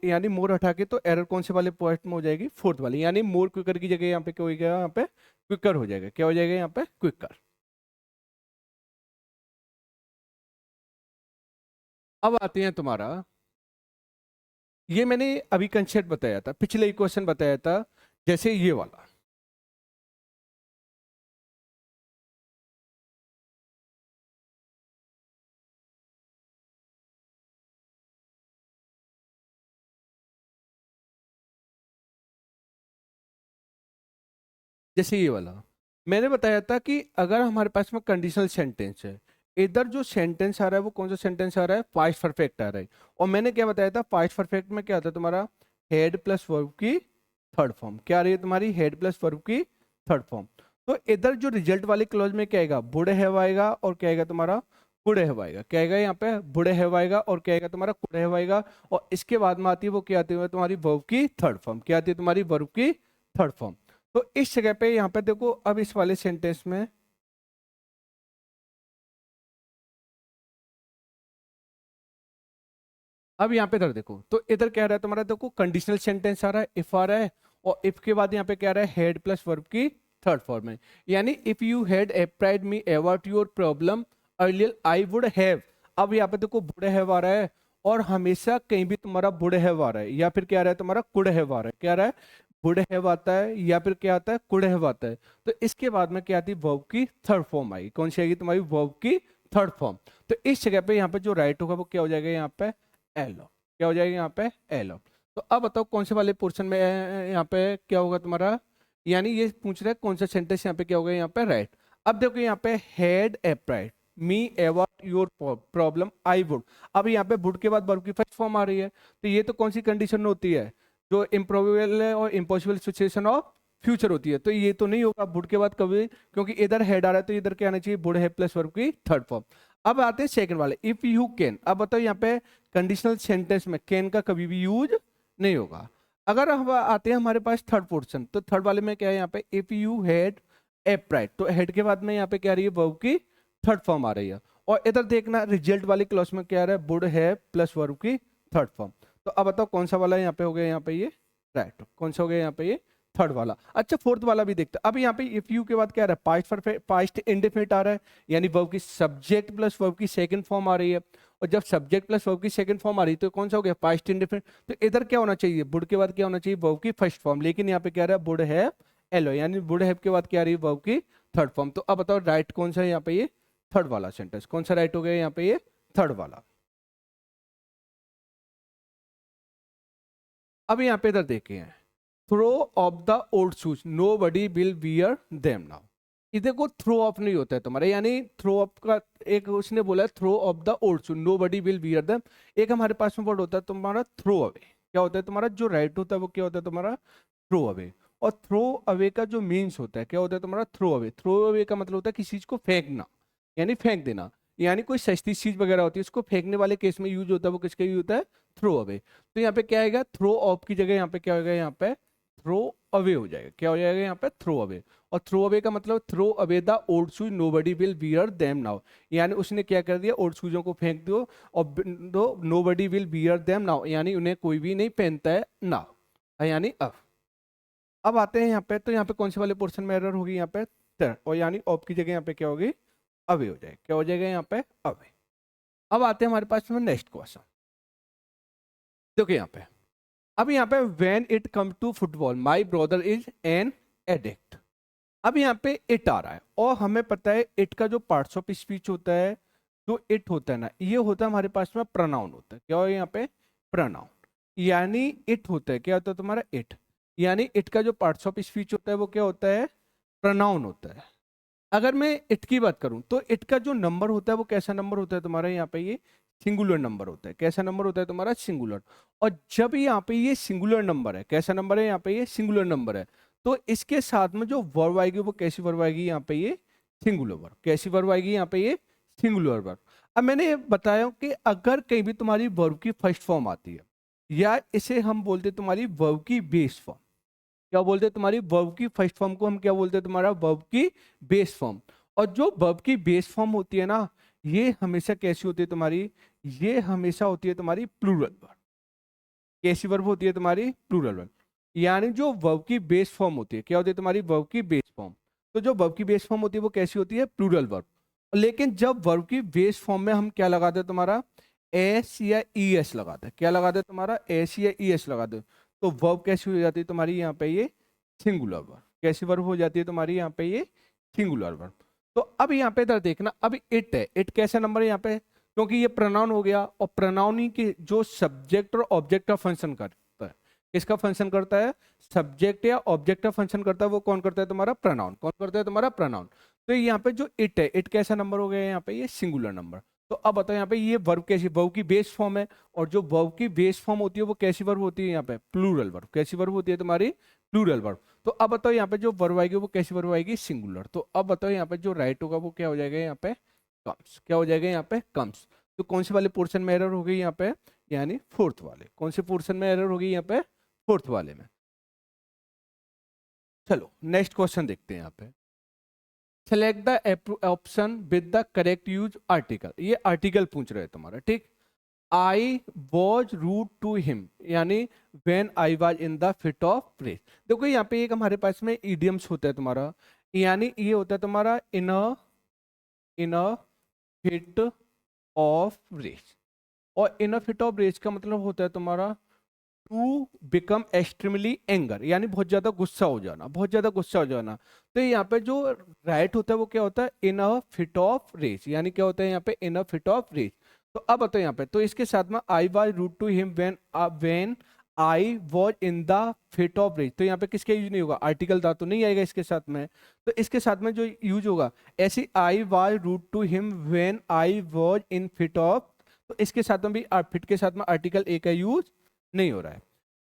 यानी मोर हटा के, तो एरर कौन से वाले पॉइंट में हो जाएगी, फोर्थ वाली। यानी मोर क्विकर की जगह यहाँ पे क्या हो जाएगा, यहाँ पे क्विकर हो जाएगा। क्या हो जाएगा यहाँ पे, क्विकर। अब आते हैं तुम्हारा, ये मैंने अभी कंसेप्ट बताया था, पिछले क्वेश्चन बताया था, जैसे ये वाला। जैसे ये वाला मैंने बताया था कि अगर हमारे पास में कंडीशनल सेंटेंस है, इधर जो सेंटेंस आ रहा है वो कौन सा सेंटेंस आ रहा है, पास्ट परफेक्ट आ रहा है। और मैंने क्या बताया था, पास्ट परफेक्ट में क्या आता है तुम्हारा, हेड प्लस वर्ब की थर्ड फॉर्म। क्या आ रही है तुम्हारी, हेड प्लस वर्ब की थर्ड फॉर्म। तो इधर जो रिजल्ट वाले क्लॉज में क्या आएगा, वुड हैव आएगा, और क्या आएगा तुम्हारा, कुड हैव आएगा। क्या आएगा यहाँ पे, वुड हैव आएगा, और क्या आएगा तुम्हारा, कुड हैव आएगा। और इसके बाद में आती है वो क्या आती है तुम्हारी, वर्ब की थर्ड फॉर्म। क्या आती है तुम्हारी, वर्ब की थर्ड फॉर्म। तो इस जगह पे यहाँ पे देखो, अब इस वाले सेंटेंस में अब यहाँ पे इधर देखो, तो इधर क्या रहा है तुम्हारा, देखो कंडीशनल सेंटेंस आ रहा है, इफ आ रहा है, और इफ के बाद यहाँ पे क्या रहा है, हैड प्लस वर्ब की थर्ड फॉर्म है। यानी if you had applied me about your problem earlier I would have. अब यहाँ पे देखो वुड हैव आ रहा है, और हमेशा कहीं भी तुम्हारा वुड हैव आ रहा है, या फिर क्या आ रहा है तुम्हारा कुड हैव आ रहा है, क्या आ रहा है, वुड हैव आता है, या फिर क्या आता है, कुड हैव आता है। तो इसके बाद में क्या आती है, वर्ब की थर्ड फॉर्म आई। कौन सी आएगी तुम्हारी, वर्ब की थर्ड फॉर्म। तो इस जगह पे यहाँ पे जो राइट होगा वो क्या हो जाएगा, यहाँ पे एलो। क्या हो जाएगा यहाँ पे, एलो। तो अब बताओ कौन से वाले पोर्शन में यहाँ पे क्या होगा तुम्हारा, यानी ये पूछ रहा है कौन सा सेंटेंस यहाँ पे क्या होगा, यहाँ पे राइट। अब देखो यहाँ पे had applied me about your problem I would. अब यहाँ पे वुड के बाद वर्ब की फर्स्ट फॉर्म आ रही है, तो ये तो कौन सी कंडीशन होती है, जो इम्प्रोबेबल है और इम्पॉसिबल सिचुएशन ऑफ फ्यूचर होती है। तो ये तो नहीं होगा वुड के बाद कभी, क्योंकि इधर हेड आ रहा है, तो इधर क्या आना चाहिए, वुड है प्लस वर्ब की थर्ड फॉर्म। अब आते हैं सेकंड वाले, इफ यू कैन। अब बताओ यहाँ पे कंडीशनल सेंटेंस में कैन का कभी भी यूज नहीं होगा। अगर हम आते हैं हमारे पास थर्ड पोर्शन, तो थर्ड वाले में क्या है, यहाँ पे इफ यू हैड अप्लाइड, तो हेड के बाद में यहाँ पे क्या आ रही है, वर्ब की थर्ड फॉर्म आ रही है। और इधर देखना रिजल्ट वाली क्लॉज में क्या आ रहा है, वुड है प्लस वर्ब की थर्ड फॉर्म। तो अब बताओ कौन सा वाला यहाँ पे हो गया, यहाँ पे ये राइट, कौन सा हो गया यहाँ पे ये थर्ड वाला। अच्छा फोर्थ वाला भी देखते हैं। अब यहाँ पे इफ यू के बाद क्या आ रहा है, पास्ट परफेक्ट, पास्ट इंडेफिनिट आ रहा है, यानी वर्ब की सब्जेक्ट प्लस वर्ब की सेकंड फॉर्म आ रही है। और जब सब्जेक्ट प्लस वर्ब की सेकंड फॉर्म आ रही है तो कौन सा हो गया, पास्ट इंडेफिनिट। तो इधर क्या होना चाहिए, वुड के बाद क्या होना चाहिए, वर्ब की फर्स्ट फॉर्म। लेकिन यहाँ पे क्या आ रहा है, वुड हैव एलो, यानी वुड हैव के बाद क्या आ रही है, वर्ब की थर्ड फॉर्म। तो अब बताओ राइट कौन सा है यहाँ पे, ये थर्ड वाला सेंटेंस कौन सा राइट हो गया यहाँ पे, ये थर्ड वाला। अब यहाँ पे इधर देखे हैं, throw off the old shoes nobody will wear them now. इधर को थ्रो ऑफ नहीं होता है तुम्हारा, यानी थ्रो ऑफ का एक उसने बोला है, throw off the old shoes nobody will wear them. एक हमारे पास में वर्ड होता है तुम्हारा थ्रो अवे। क्या होता है तुम्हारा, जो राइट होता है वो क्या होता है तुम्हारा, थ्रो अवे। और थ्रो अवे का जो मीन्स होता है क्या होता है तुम्हारा, थ्रो अवे। थ्रो अवे का मतलब होता है किसी चीज को फेंकना, यानी फेंक देना। यानी कोई सस्ती चीज वगैरह होती है उसको फेंकने वाले केस में यूज होता है, वो किसका यूज होता है, थ्रो अवे। तो यहाँ पे क्या आएगा, थ्रो ऑफ की जगह यहाँ पे क्या होगा, यहाँ पे थ्रो अवे हो जाएगा। क्या हो जाएगा यहाँ पे, थ्रो अवे। और थ्रो अवे का मतलब throw away the old shoes nobody will wear them now, यानी उसने क्या कर दिया, ओल्ड शूजों को फेंक दो, और nobody will wear them now, यानी उन्हें कोई भी नहीं पहनता है नाउ, यानी अब आते हैं यहाँ पे, तो यहाँ पे कौन से वाले पोर्शन में एरर होगी, यहाँ पे third, और यानी ऑफ की जगह यहाँ पे क्या होगी, अवे हो जाएगा। क्या हो जाएगा यहाँ पे, अवे। अब आते हैं हमारे पास में नेक्स्ट क्वेश्चन। देखो यहाँ पे, अब यहाँ पे when it come to football my brother is an addict. अब यहाँ पे इट आ रहा है, और हमें पता है इट का जो पार्ट्स ऑफ स्पीच होता है, जो इट होता है ना, ये होता है हमारे पास में प्रोनाउन होता है। क्या हो यहाँ पे, प्रोनाउन। यानी इट होता है, क्या होता है तुम्हारा, इट। यानी इट का जो पार्ट्स ऑफ स्पीच होता है वो क्या होता है, प्रोनाउन होता है। अगर मैं इट की बात करूं तो इट का जो नंबर होता है वो कैसा नंबर होता है तुम्हारा, यहाँ पे ये सिंगुलर नंबर होता है। कैसा नंबर होता है तुम्हारा, सिंगुलर। और जब यहाँ पे ये सिंगुलर नंबर है, कैसा नंबर है यहाँ पे, ये सिंगुलर नंबर है, तो इसके साथ में जो वर्ब आएगी वो कैसी वर्ब आएगी, यहाँ पे ये सिंगुलर वर्ब। कैसी वर्ब आएगी यहाँ पे, ये सिंगुलर वर्ब। अब मैंने ये बताया कि अगर कहीं भी तुम्हारी वर्ब की फर्स्ट फॉर्म आती है, या इसे हम बोलते तुम्हारी वर्ब की बेस फॉर्म। क्या बोलते हैं, तुम्हारी वर्ब की फर्स्ट फॉर्म को हम क्या बोलते हैं, तुम्हारा वर्ब की बेस फॉर्म। और जो वर्ब की बेस फॉर्म होती है ना, ये हमेशा कैसी होती है तुम्हारी, ये हमेशा होती है तुम्हारी प्लूरल वर्ब। कैसी वर्ब होती है तुम्हारी, प्लूरल वर्ब। यानी जो वर्ब की बेस फॉर्म होती है, क्या होती है तुम्हारी वर्ब की बेस फॉर्म। तो जो वर्ब की बेस फॉर्म होती है वो कैसी होती है, प्लूरल वर्ब। लेकिन जब वर्ब की बेस फॉर्म में हम क्या लगाते हैं तुम्हारा, एस या ई एस लगाते हैं। क्या लगाते हैं तुम्हारा, एस या ई एस लगाते हैं। तो वर्ब कैसी हो जाती है तुम्हारी, यहाँ पे ये सिंगुलर वर्ब। कैसी वर्ब हो जाती है तुम्हारी, यहाँ पे ये सिंगुलर वर्ब। तो अब यहाँ पे इधर देखना, अब इट है, इट कैसा नंबर है यहाँ पे, क्योंकि ये प्रोनाउन हो गया, और प्रोनाउन ही के जो सब्जेक्ट और ऑब्जेक्ट का फंक्शन करता है। किसका फंक्शन करता है, सब्जेक्ट या ऑब्जेक्ट का फंक्शन करता है, वो कौन करता है तुम्हारा, प्रोनाउन। कौन करता है तुम्हारा, प्रोनाउन। तो यहाँ पे जो इट है, इट कैसा नंबर हो गया यहाँ पे, ये सिंगुलर नंबर। तो अब बताओ यहाँ पे ये वर्ब कैसी, वर्ब की बेस फॉर्म है, और जो वर्ब की बेस फॉर्म होती है वो कैसी वर्ब होती है, यहाँ पे प्लूरल वर्ब। कैसी वर्ब होती है तुम्हारी, प्लूरल वर्ब। तो अब बताओ यहाँ पे जो वर्ब आएगी वो कैसी वर्ब आएगी, सिंगुलर। तो अब बताओ यहाँ पे जो राइट होगा वो क्या हो जाएगा, यहाँ पे कम्स। क्या हो जाएगा यहाँ पे, कम्स। तो कौन से वाले पोर्शन में एरर हो गई यहाँ पे, यानी फोर्थ वाले। कौन से पोर्शन में एरर हो गई यहाँ पे, फोर्थ वाले में। चलो नेक्स्ट क्वेश्चन देखते हैं यहाँ पे। Select the option with the correct use article. ये आर्टिकल पूछ रहे हैं तुम्हारा, ठीक। I was rude to him, यानी when I was in the fit of rage. देखो यहाँ पे एक हमारे पास में इडियम्स होता है तुम्हारा, यानी ये होता है तुम्हारा इन अ फिट ऑफ रेज। और इन अ फिट ऑफ रेज का मतलब होता है तुम्हारा टू बिकम एक्सट्रीमली एंगर, यानी बहुत ज्यादा गुस्सा हो जाना, बहुत ज्यादा गुस्सा हो जाना। तो यहाँ पे जो राइट होता है वो क्या होता है, in a fit of rage, यानी क्या होता है यहाँ पे, in a fit of rage. तो अब बताओ यहाँ पे, तो इसके साथ में I was rude to him when I was in the fit of rage, तो यहाँ पे किसका यूज नहीं होगा, आर्टिकल दा तो नहीं आएगा इसके साथ में। तो इसके साथ में जो यूज होगा, ऐसी I was rude to him when I was in fit of, तो इसके साथ में भी फिट के साथ में आर्टिकल ए का यूज नहीं हो रहा है।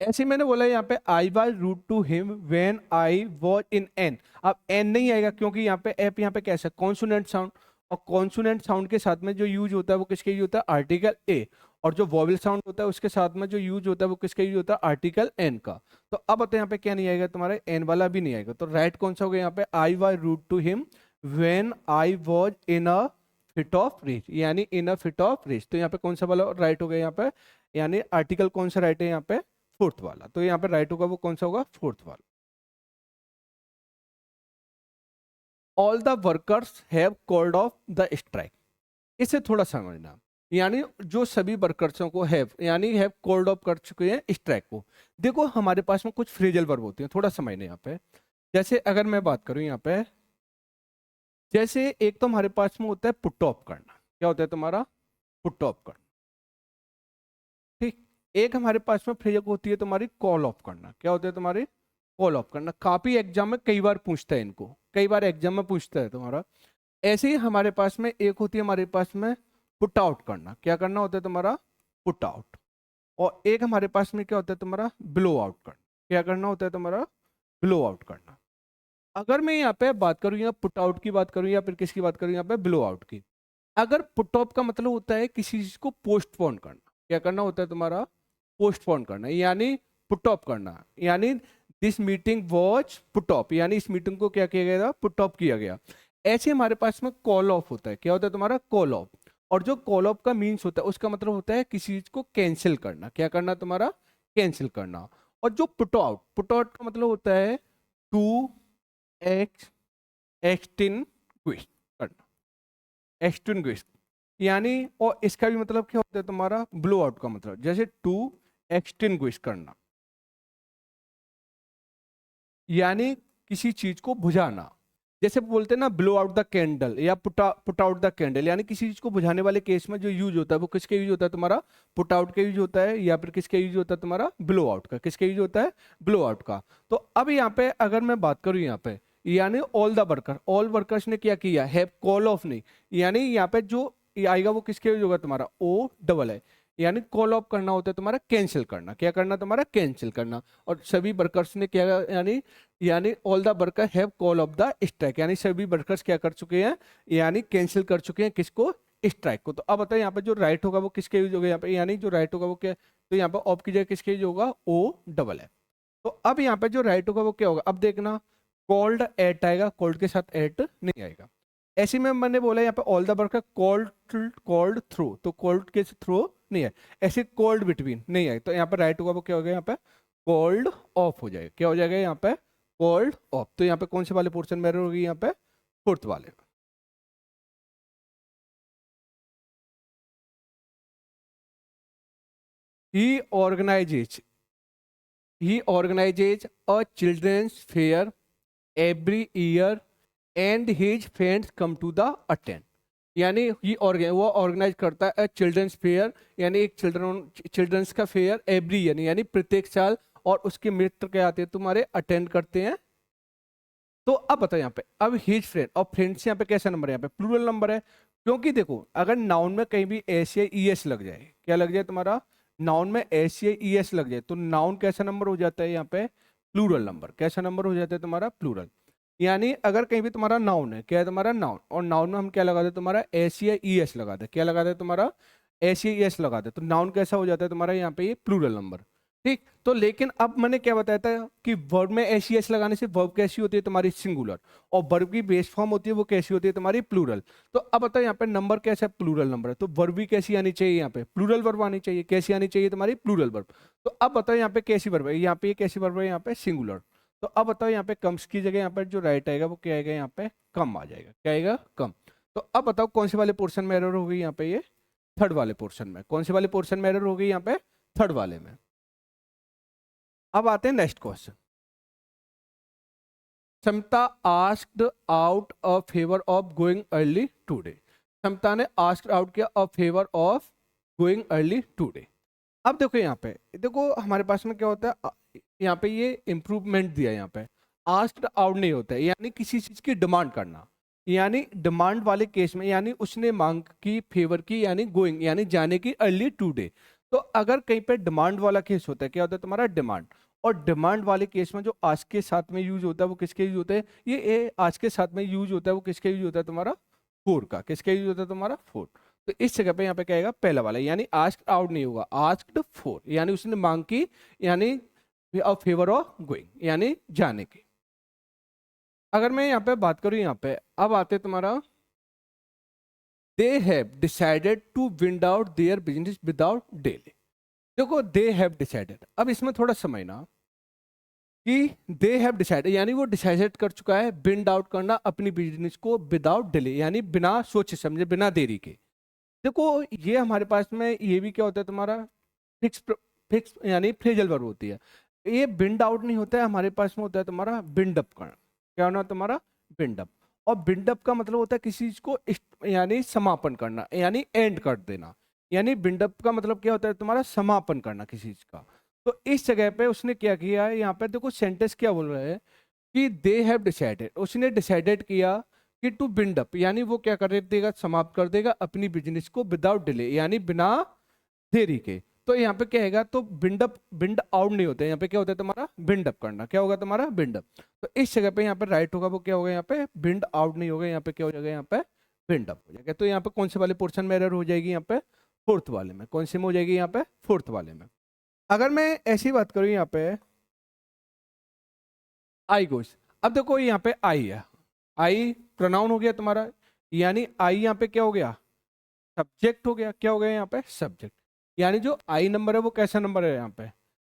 ऐसे ही मैंने बोला यहाँ पे I was rude to him when I was in an, अब एन नहीं आएगा क्योंकि यहाँ पे एप यहाँ पे कैसा कॉन्सोनेंट साउंड, और कॉन्सोनेंट साउंड के साथ में जो यूज होता है वो किसके यूज होता है, आर्टिकल ए। और जो वॉवेल साउंड होता है उसके साथ में जो यूज होता है वो किसका यूज होता है, आर्टिकल एन का। तो अब बताओ यहाँ पे क्या नहीं आएगा, तुम्हारे एन वाला भी नहीं आएगा। तो राइट कौन सा हो गया यहाँ पे, I was rude to him when I was in a fit of rage, यानी in a fit of rage. तो यहाँ पे कौन सा वाला राइट हो गया यहाँ पे, यानी आर्टिकल कौन सा राइट है यहाँ पे, फोर्थ वाला। तो यहाँ पे राइट होगा वो कौन सा होगा, फोर्थ वाला। All the workers have called off the strike, इसे थोड़ा समझना, यानी जो सभी वर्कर्सों को हैव, यानी हैव कॉल्ड ऑफ कर चुके हैं स्ट्राइक को। देखो हमारे पास में कुछ फ्रेजल वर्ब होते हैं, थोड़ा समझने यहाँ पे। जैसे अगर मैं बात करूं यहाँ पे, जैसे एक तो हमारे पास में होता है पुट ऑफ करना, क्या होता है तुम्हारा, पुट ऑफ करना, ठीक। एक हमारे पास में फ्रेज होती है तुम्हारी कॉल ऑफ करना, क्या होता है तुम्हारी, कॉल ऑफ करना। काफी एग्जाम में कई बार पूछता है इनको, कई बार एग्जाम में पूछता है तुम्हारा। ऐसे ही हमारे पास में एक होती है हमारे पास में पुट आउट करना, क्या करना होता है तुम्हारा, पुट आउट। और एक हमारे पास में क्या होता है तुम्हारा, ब्लो आउट करना, क्या करना होता है तुम्हारा, ब्लो आउट करना। अगर मैं यहाँ पे बात करूँ, या पुट आउट की बात करूँ या फिर किसकी बात करूँ यहाँ पे, ब्लो आउट की। अगर पुट ऑफ का मतलब होता है किसी चीज को पोस्टपोन करना, क्या करना होता है तुम्हारा, पोस्टपोन करना, यानी पुट ऑफ करना, यानी this meeting was put off, यानी इस मीटिंग को क्या किया गया था, पुट ऑफ किया गया। ऐसे हमारे पास में कॉल ऑफ होता है, क्या होता है तुम्हारा, कॉल ऑफ। और जो कॉल ऑफ का मीन्स होता है उसका मतलब होता है किसी चीज को कैंसिल करना, क्या करना तुम्हारा, कैंसिल करना। और जो पुट आउट का मतलब होता है टू एक्स एक्सटिंग्विश करना, एक्सटिंग्विश, यानी। और इसका भी मतलब क्या होता है तुम्हारा, ब्लो आउट का मतलब, जैसे टू एक्सटिंग्विश करना, यानी किसी चीज को बुझाना। जैसे बोलते हैं ना, ब्लो आउट द कैंडल या पुट आउट द कैंडल, यानी किसी चीज को बुझाने वाले केस में जो यूज होता है वो किसके यूज होता है तुम्हारा, पुट आउट का यूज होता है, या फिर किसके यूज होता है तुम्हारा, ब्लो आउट का। किसके यूज होता है, ब्लो आउट का। तो अब यहाँ पे अगर मैं बात करूँ यहाँ पे, यानी all the worker, all workers ने क्या किया, हैव कॉल ऑफ नहीं, यानी यहाँ पे जो आएगा वो किसके यूज होगा तुम्हारा, ओ डबल है, यानी कॉल ऑफ करना होता है तुम्हारा कैंसिल करना, क्या करना तुम्हारा, कैंसिल करना। और सभी वर्कर्स ने क्या, यानी all the worker have call of the strike, यानी सभी वर्कर्स क्या कर चुके हैं, यानी कैंसिल कर चुके हैं किसको, स्ट्राइक को। तो अब बताए यहाँ पे जो राइट होगा वो किसके यूज होगा यहाँ पे, यानी जो राइट होगा वो क्या, तो यहाँ पे ऑफ की जगह किसके यूज होगा, ओ डबल है। तो अब यहाँ पे जो राइट होगा वो क्या होगा, अब देखना, कॉल्ड एट आएगा, कॉल्ड के साथ एट नहीं आएगा। ऐसे में मैंने बोला यहाँ पे all the worker called, called through, तो कॉल्ड के थ्रू नहीं है। ऐसे कॉल्ड बिटवीन नहीं है, तो यहाँ पे राइट होगा वो क्या होगा, यहाँ पे कॉल्ड ऑफ हो जाएगा, क्या हो जाएगा यहाँ पे, कॉल्ड ऑफ। तो यहाँ पे कौन से वाले पोर्शन में एरर होगी, यहाँ पे फोर्थ वाले। He organises, he organises a children's fair every year and his friends come to the attend, यानी वो ऑर्गेनाइज करता है चिल्ड्रंस फेयर, यानी एक चिल्ड्रंस का फेयर एवरी ईयर, यानी प्रत्येक साल, और उसके मित्र क्या आते हैं तुम्हारे, अटेंड करते हैं। तो अब बताओ यहाँ पे, अब हिज फ्रेंड, और फ्रेंड्स यहाँ पे कैसा नंबर है, यहाँ पे प्लूरल नंबर है। क्योंकि देखो अगर नाउन में कहीं भी एस या ई एस लग जाए, क्या लग जाए तुम्हारा, नाउन में एस या ई एस लग जाए, तो नाउन कैसा नंबर हो जाता है यहाँ पे, प्लूरल नंबर। कैसा नंबर हो जाता है तुम्हारा, प्लूरल। यानी अगर कहीं भी तुम्हारा नाउन है, क्या है तुम्हारा नाउन, और नाउन में हम क्या लगा दे तुम्हारा, एस या ई एस लगा दे, क्या लगा दे तुम्हारा, एस या ई एस लगा दे, तो नाउन कैसा हो जाता है तुम्हारा यहाँ पे, ये प्लूरल नंबर। ठीक। तो लेकिन अब मैंने क्या बताया था कि वर्ब में एस एस लगाने से वर्ब कैसी होती है तुम्हारी सिंगुलर, और वर्ब की बेस फॉर्म होती है वो कैसी होती है तुम्हारी प्लूरल। तो अब बताओ यहाँ पे नंबर कैसा है, प्लूरल नंबर है, तो वर्ब भी कैसी आनी चाहिए, यहाँ पे प्लूरल वर्ब आनी चाहिए। कैसी आनी चाहिए तुम्हारी, प्लूरल वर्ब। तो अब बताओ यहाँ पे कैसी वर्ब है, यहाँ पे कैसी वर्ब है, यहाँ पे सिंगुलर। तो अब बताओ यहाँ पे कम्स की जगह यहाँ पे जो राइट आएगा वो क्या आएगा, यहाँ पे कम आ जाएगा। क्या आएगा, कम। तो अब बताओ कौन से वाले पोर्शन में एरर होगी, यहाँ पे ये थर्ड वाले पोर्शन में। कौन से वाले पोर्शन में एरर होगी, यहाँ पे थर्ड वाले में। अब आते हैं next question. Samta asked out a favour of going early today. Samta ने आस्क्ड आउट किया a favour of going early today. अब देखो यहाँ पे, देखो हमारे पास में क्या होता है, यहाँ पे ये इंप्रूवमेंट दिया है, यहाँ पे आस्क्ड आउट नहीं होता है, यानी किसी चीज की डिमांड करना। यानी डिमांड वाले केस में, यानी उसने मांग की, फेवर की, यानी गोइंग यानी जाने की अर्ली टुडे। तो अगर कहीं पे डिमांड वाला केस होता है, क्या होता है तुम्हारा डिमांड। और डिमांड वाले केस में जो आज के साथ में यूज होता है वो किसके यूज होता है, ये ए आज के साथ में यूज होता है वो किसके यूज होता है तुम्हारा फोर का। किसके यूज होता है तुम्हारा फोर। तो इस जगह पे यहाँ पे क्या आएगा, पहला वाला, यानी आस्क्ड आउट नहीं होगा, आस्क्ड फॉर, यानी उसने मांग की, यानी फेवर ऑफ गोइंग यानी जाने की। अगर मैं यहाँ पे बात करूँ, यहाँ पे अब आते तुम्हारा they have decided to wind out their business without delay. देखो दे हैव डिसाइडेड, अब इसमें थोड़ा समझना कि दे हैव डिसाइडेड यानी वो डिसाइड कर चुका है विंड आउट करना अपनी बिजनेस को विदाउट डिले, यानी बिना सोचे समझे, बिना देरी के। देखो ये हमारे पास में ये भी क्या होता है तुम्हारा फिक्स, फिक्स यानी फ्रेजल वर्ब होती है। ये बिंड आउट नहीं होता है, हमारे पास में होता है तुम्हारा बिंड अप करना। क्या होना तुम्हारा, बिंड अप। और बिंड अप का मतलब होता है किसी चीज को यानी समापन करना, यानी एंड कर देना। यानी बिंड अप का मतलब क्या होता है तुम्हारा, समापन करना किसी चीज का। तो इस जगह पे उसने क्या किया है, यहाँ पे देखो सेंटेंस क्या बोल रहा है कि दे हैव डिसाइडेड, उसने डिसाइडेड किया कि टू बिंड अप, यानी वो क्या कर देगा, समाप्त कर देगा अपनी बिजनेस को विदाउट डिले, यानी बिना देरी के। तो यहाँ पे क्या आएगा, तो बिंड अप, बिंड आउट नहीं होता है, यहाँ पे क्या होता है तुम्हारा बिंड अप करना। क्या होगा तुम्हारा बिंड अप। तो इस जगह पे यहाँ पे राइट होगा वो क्या होगा, यहाँ पे बिंड आउट नहीं होगा, यहाँ पे क्या हो जाएगा, यहाँ पे बिंड अप हो जाएगा। तो यहाँ पे कौन से वाले पोर्शन में एरर हो जाएगी, यहाँ पे फोर्थ वाले में। कौन से में हो जाएगी, यहाँ पे फोर्थ वाले में। अगर मैं ऐसी बात करूँ यहाँ पे आई गोस, अब देखो यहाँ पे आई है, आई प्रोनाउन हो गया तुम्हारा, यानी आई यहाँ पे क्या हो गया, सब्जेक्ट हो गया। क्या हो गया यहाँ पे, सब्जेक्ट। यानी जो आई नंबर है वो कैसा नंबर है यहाँ पे,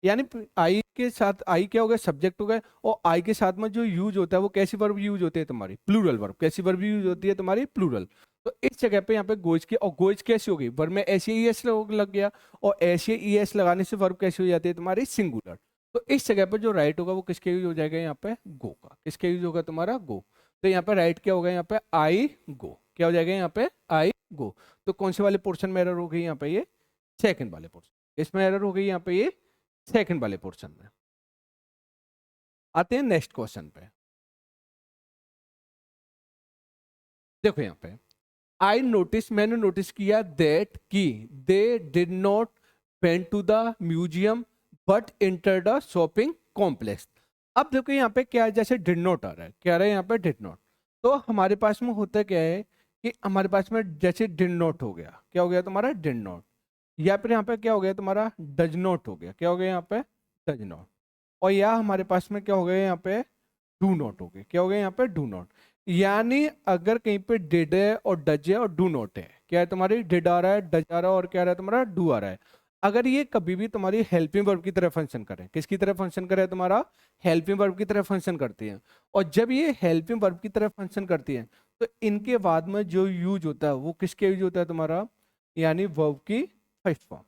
यानी आई के साथ आई क्या हो गया, सब्जेक्ट हो गया। और आई के साथ में जो यूज होता है वो कैसी वर्ब यूज होती है तुम्हारी, प्लूरल वर्ब। कैसी वर्ब यूज होती है तुम्हारी, प्लूरल। तो इस जगह पे यहाँ पे गोइज की, और गोइज कैसी होगी, वर्ब में ऐसे ई एस लग गया, और ऐसे ई एस लगाने से वर्ब कैसी हो जाती है तुम्हारी, सिंगुलर। तो इस जगह पे जो राइट होगा वो किसके यूज हो जाएगा, यहाँ पे गो का। किसके यूज होगा तुम्हारा, गो। तो यहाँ पे राइट क्या होगा, यहाँ पे आई गो। क्या हो जाएगा यहाँ पे, आई गो। तो कौन से वाले पोर्शन में एरर हो गई यहाँ पे, ये सेकंड वाले पोर्शन, इसमें एरर हो गई यहाँ पे ये सेकंड वाले पोर्शन में। आते हैं नेक्स्ट क्वेश्चन पे। देखो यहाँ पे आई नोटिस, मैंने नोटिस किया दैट कि they did not went to the museum but enter the shopping complex. अब देखो यहाँ पे क्या है, जैसे डिड नॉट आ रहा है, क्या आ रहा है यहाँ पे डिड नॉट। तो हमारे पास में होता क्या है कि हमारे पास में जैसे डिड नॉट हो गया, क्या हो गया तुम्हारा डिड नॉट, या फिर यहाँ पे क्या हो गया तुम्हारा डज नॉट हो गया। क्या हो गया यहाँ पे डज नॉट। और या हमारे पास में क्या हो गया यहाँ पे डू नॉट हो गया। क्या हो गया यहाँ पे डू नॉट। यानी अगर कहीं पे डिड है और डज है और डू नॉट है, क्या है तुम्हारी डिड आ रहा है, डज आ रहा है, और क्या आ रहा है तुम्हारा डू आ रहा है। अगर ये कभी भी तुम्हारी हेल्पिंग वर्ब की तरह फंक्शन करे, किसकी तरह फंक्शन करे तुम्हारा, हेल्पिंग वर्ब की तरह फंक्शन करती है। और जब ये हेल्पिंग वर्ब की तरह फंक्शन करती है तो इनके बाद में जो यूज होता है वो किसके यूज होता है तुम्हारा, यानी वर्ब की फर्स्ट फॉर्म।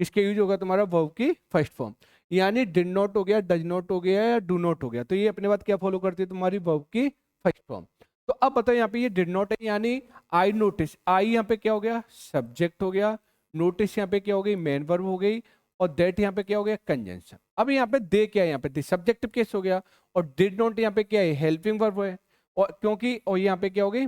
किसके यूज होगा तुम्हारा, वर्ब की फर्स्ट फॉर्म। यानी डिड नॉट हो गया, डज नॉट हो गया, या डू नॉट हो गया, तो ये अपने बात क्या फॉलो करती है तुम्हारी वर्ब की फर्स्ट फॉर्म। तो अब बताओ यहाँ पे ये डिड नॉट है, यानी आई नोटिस, आई यहाँ पे क्या हो गया, सब्जेक्ट हो गया। नोटिस यहाँ पे क्या हो गई, मेन वर्ब हो गई। और दैट यहाँ पे क्या हो गया, कंजंक्शन। अब यहाँ पे दे क्या है, यहाँ पे सब्जेक्टिव केस हो गया। और डिड नॉट यहाँ पे क्या है, हेल्पिंग वर्ब है। और क्योंकि और यहाँ पे क्या हो गई,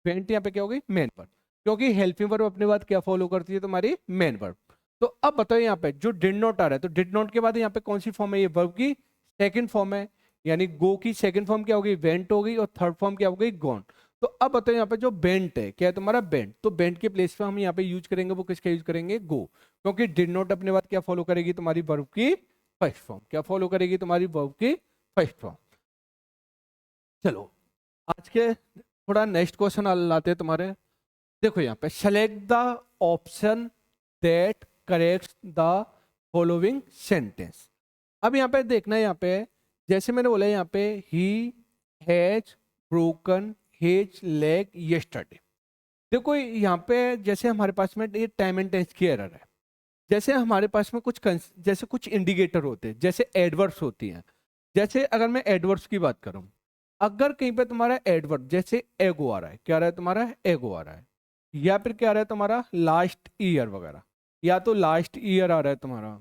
वेंट यहाँ पे क्या हो गई, मेन वर्ब। क्योंकि हेल्पिंग वर्ब अपने बात क्या फॉलो करती है तुम्हारी, मेन वर्ब। तो अब बताओ यहाँ पे जो डिड नॉट आ रहा है, तो डिड नॉट के बाद यहाँ पे कौन सी फॉर्म है, ये वर्ब की सेकंड फॉर्म है। यानी गो की सेकंड फॉर्म क्या हो गई, वेंट हो गई, और थर्ड फॉर्म क्या हो गई, गॉन। तो अब बताओ यहाँ पे जो बेंट है, क्या है तुम्हारा बेंट, तो बेंट के प्लेस पे हम यहाँ पे यूज करेंगे वो किसका यूज करेंगे, गो, क्योंकि डिड नॉट अपने बाद क्या फॉलो करेगी तुम्हारी वर्ब की फर्स्ट फॉर्म, क्या फॉलो करेगी तुम्हारी वर्ब की फर्स्ट फॉर्म। चलो आज के थोड़ा नेक्स्ट क्वेश्चन लाते हैं तुम्हारे। देखो यहाँ पे select the option that corrects the following sentence. अब यहाँ पे देखना है, यहाँ पे जैसे मैंने बोला यहाँ पे he has broken his leg yesterday. देखो यहाँ पे जैसे हमारे पास में ये टाइम एंड टेंस की एरर है, जैसे हमारे पास में जैसे कुछ इंडिकेटर होते हैं, जैसे एडवर्ब्स होती हैं। जैसे अगर मैं एडवर्ब्स की बात करूं, अगर कहीं पे तुम्हारा एडवर्ब जैसे एगो आ रहा है, क्या आ रहा है तुम्हारा एगो आ रहा है, या फिर क्या आ रहा है तुम्हारा लास्ट ईयर वगैरह, या तो लास्ट ईयर आ रहा है तुम्हारा,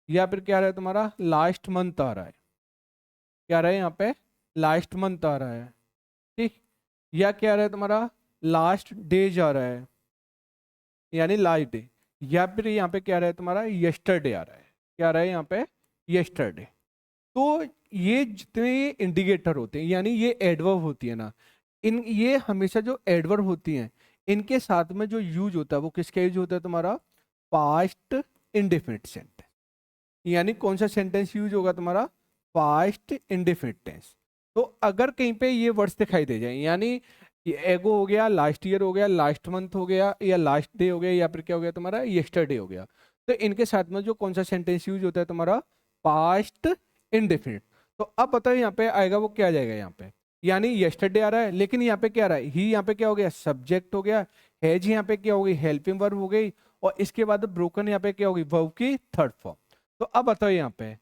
या फिर क्या आ रहा है तुम्हारा लास्ट मंथ आ रहा है, क्या आ रहा है यहाँ पे लास्ट मंथ आ रहा है, ठीक, या क्या आ रहा है तुम्हारा लास्ट डेज आ रहा है यानी लास्ट डे, या फिर यहाँ पे क्या आ रहा है तुम्हारा यस्टरडे आ रहा है, क्या आ रहा है यहाँ पे यस्टरडे। तो ये जितने ये इंडिकेटर होते हैं यानी ये एडवर्ब होती है ना, इन ये हमेशा जो एडवर्ब होती हैं इनके साथ में जो यूज होता है वो किसका यूज होता है तुम्हारा पास्ट इंडेफिनिट सेंटेंस। यानी कौन सा सेंटेंस यूज होगा तुम्हारा पास्ट इंडेफिनिट टेंस। तो अगर कहीं पे ये वर्ड्स दिखाई दे जाए यानी एगो हो गया, लास्ट ईयर हो गया, लास्ट मंथ हो गया, या लास्ट डे हो गया, या फिर क्या हो गया तुम्हारा यस्टरडे हो गया, तो इनके साथ में जो कौन सा सेंटेंस यूज होता है तुम्हारा पास्ट इंडेफिनिट। तो अब बताओ यहाँ पे आएगा वो क्या आ जाएगा यहाँ पे, यानी यस्टरडे आ रहा है लेकिन यहाँ पे क्या आ रहा है, ही यहाँ पे क्या हो गया सब्जेक्ट हो गया, हैज यहाँ पे क्या हो गई हेल्पिंग वर्ब हो गई, और इसके बाद ब्रोकन यहाँ पे क्या होगी वर्ब की थर्ड फॉर्म। तो अब बताओ यहाँ पे,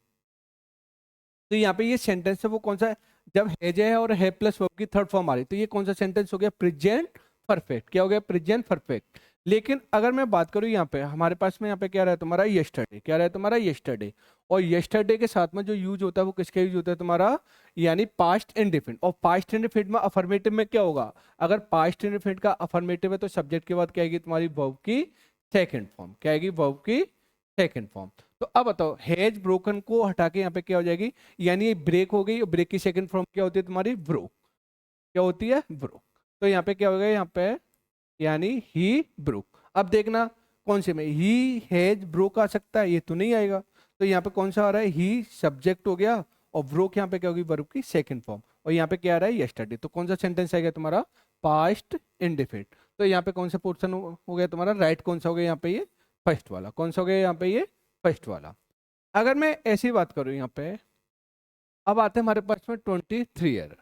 तो यहाँ पे ये सेंटेंस है वो कौन सा है, जब हैज है और है प्लस वर्ब की थर्ड फॉर्म आ रही, तो ये कौन सा सेंटेंस हो गया प्रेजेंट परफेक्ट, क्या हो गया प्रेजेंट परफेक्ट। लेकिन अगर मैं बात करूँ यहाँ पे हमारे पास में यहाँ पे क्या रहा है तुम्हारा यस्टरडे, क्या रहा है तुम्हारा यस्टरडे, और यस्टरडे के साथ में जो यूज होता है वो किसका यूज होता है तुम्हारा यानी पास्ट इंडेफिनिट। और पास्ट इंडेफिनिट में अफर्मेटिव में क्या होगा, अगर पास्ट इंडेफिनिट का अफर्मेटिव है तो सब्जेक्ट के बाद क्या आएगी तुम्हारी वर्ब की सेकेंड फॉर्म, क्या आएगी वर्ब की सेकेंड फॉर्म। तो अब बताओ हैज ब्रोकन को हटा के यहाँ पे क्या हो जाएगी, यानी ब्रेक हो गई, और ब्रेक की सेकंड फॉर्म क्या होती है तुम्हारी ब्रोक, क्या होती है ब्रोक। तो यहाँ पे क्या हो गया यहाँ पे यानी ही ब्रोक। अब देखना कौन से में ही हैज ब्रोक आ सकता है, ये तो नहीं आएगा। तो यहाँ पे कौन सा आ रहा है ही सब्जेक्ट हो गया, और ब्रोक यहाँ पे क्या होगी वर्ब की सेकंड फॉर्म, और यहाँ पे क्या आ रहा है यस्टरडे। तो कौन सा सेंटेंस आएगा तुम्हारा पास्ट इंडेफिनिट। तो यहाँ पे कौन सा पोर्शन हो गया तुम्हारा राइट, कौन सा हो गया यहाँ पे ये फर्स्ट वाला, कौन सा हो गया यहाँ पे ये फर्स्ट वाला। अगर मैं ऐसी बात करूं यहाँ पे, अब आते हैं हमारे पास में 23 ईयर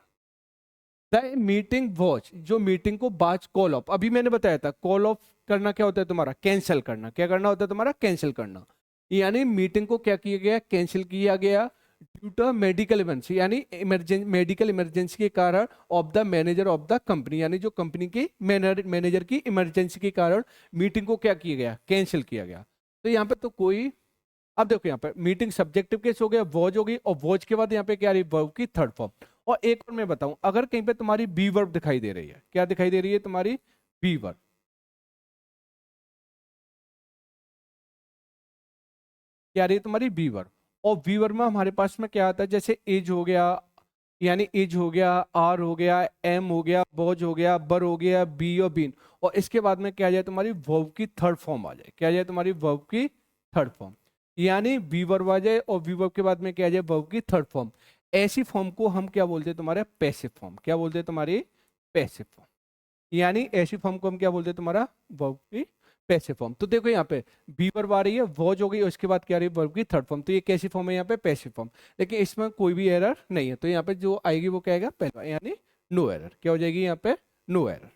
द मीटिंग वॉच, जो मीटिंग को बाद कॉल ऑफ, अभी मैंने बताया था कॉल ऑफ करना क्या होता है तुम्हारा कैंसिल करना, क्या करना होता है तुम्हारा कैंसिल करना। यानी मीटिंग को क्या किया गया कैंसिल किया गया ड्यू टू मेडिकल इमरजेंसी, यानी इमरजेंसी मेडिकल इमरजेंसी के कारण of the manager of the company, यानी जो कंपनी के मैनेजर की इमरजेंसी के कारण मीटिंग को क्या किया गया कैंसिल किया गया। तो यहाँ पे तो कोई, अब देखो यहाँ पे मीटिंग सब्जेक्टिव केस हो गया, वॉज हो गई, और वॉज के बाद यहाँ पे क्या आ रही वर्ब की थर्ड फॉर्म। और एक और मैं बताऊं, अगर कहीं पे तुम्हारी बी वर्ब दिखाई दे रही है, क्या दिखाई दे रही है तुम्हारी बी वर्ब, क्या आ रही है तुम्हारी बी वर्ब। और बी वर्ब में हमारे पास में क्या आता है, जैसे एज हो गया, यानी एज हो गया, आर हो गया, एम हो गया, बोज हो गया, बर हो गया, बी और बीन, और इसके बाद में क्या आ जाए तुम्हारी वर्ब की थर्ड फॉर्म आ जाए, क्या आ जाए तुम्हारी वर्ब की थर्ड फॉर्म। यानी बी वर्ब आ जाए और बी वर्ब के बाद में क्या आ जाए वर्ब की थर्ड फॉर्म। ऐसी फॉर्म को हम क्या बोलते हैं तुम्हारे पैसिव फॉर्म, क्या बोलते हैं तुम्हारी पैसिव फॉर्म। यानी ऐसी फॉर्म को हम क्या बोलते हैं तुम्हारा वर्ब की पैसिव फॉर्म। तो देखो यहाँ पे बी वर्ब आ रही है, वॉज हो गई, और उसके बाद क्या आ रही है वर्ब की थर्ड फॉर्म, तो ये कैसी फॉर्म है यहाँ पे पैसिव फॉर्म। लेकिन इसमें कोई भी एरर नहीं है, तो यहाँ पे जो आएगी वो क्या आएगा पहला, यानी नो एरर, क्या हो जाएगी यहाँ पे नो एरर।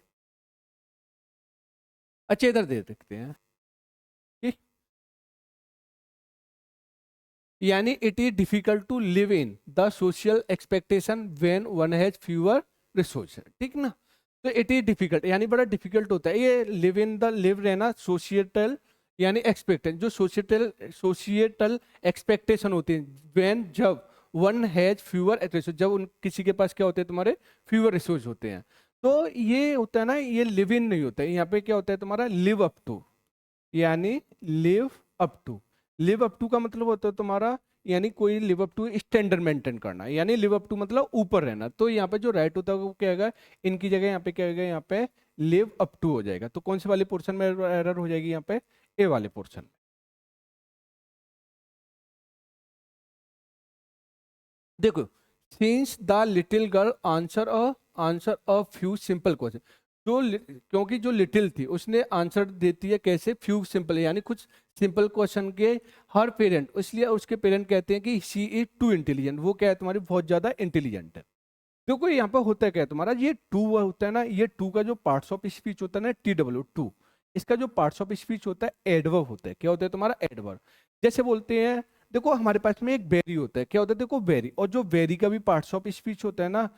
अच्छा इधर दे देखते हैं, ठीक, यानी it is difficult to live in the social expectation when one has fewer resources, ठीक ना। तो इट इज डिफिकल्ट यानी बड़ा डिफिकल्ट होता है ये लिव इन द लिव रहना सोशिएटल, यानी एक्सपेक्टेशन जो सोशिएटल एक्सपेक्टेशन होती है व्हेन जब वन हैज फ्यूअर रिसोर्स, जब उन किसी के पास क्या होते हैं तुम्हारे फ्यूअर रिसोर्स होते हैं। तो ये होता है ना, ये लिव इन नहीं होता है, यहाँ पे क्या होता है तुम्हारा लिव अप टू, यानी live up to. Live up to का मतलब होता है तुम्हारा यानी कोई live up to standard maintain करना, यानी लिव अप टू मतलब ऊपर रहना। तो यहाँ पे जो राइट होता है वो क्या आएगा, इनकी जगह यहाँ पे क्या आएगा, यहाँ पे लिव अप टू हो जाएगा। तो कौन से वाले पोर्शन में एरर हो जाएगी, यहाँ पे ए वाले पोर्शन में। देखो, since the little girl answer a few simple question, क्योंकि जो लिटिल थी उसने आंसर देती है कैसे, फ्यू सिंपल, यानी कुछ सिंपल क्वेश्चन के हर पेरेंट, इसलिए उसके पेरेंट कहते हैं कि शी इज टू इंटेलिजेंट, वो क्या है तुम्हारी बहुत ज्यादा इंटेलिजेंट है। देखो यहाँ पे होता है क्या है तुम्हारा, ये टू होता है ना, ये टू का जो पार्ट्स ऑफ स्पीच होता है ना, TW2, इसका जो पार्ट्स ऑफ स्पीच होता है एडवर्ब होता है। क्या होता है तुम्हारा, एडवर्ब। जैसे बोलते हैं, देखो हमारे पास में एक वेरी होता है, क्या होता है, देखो वेरी, और जो वेरी का भी पार्ट्स ऑफ स्पीच होता है ना,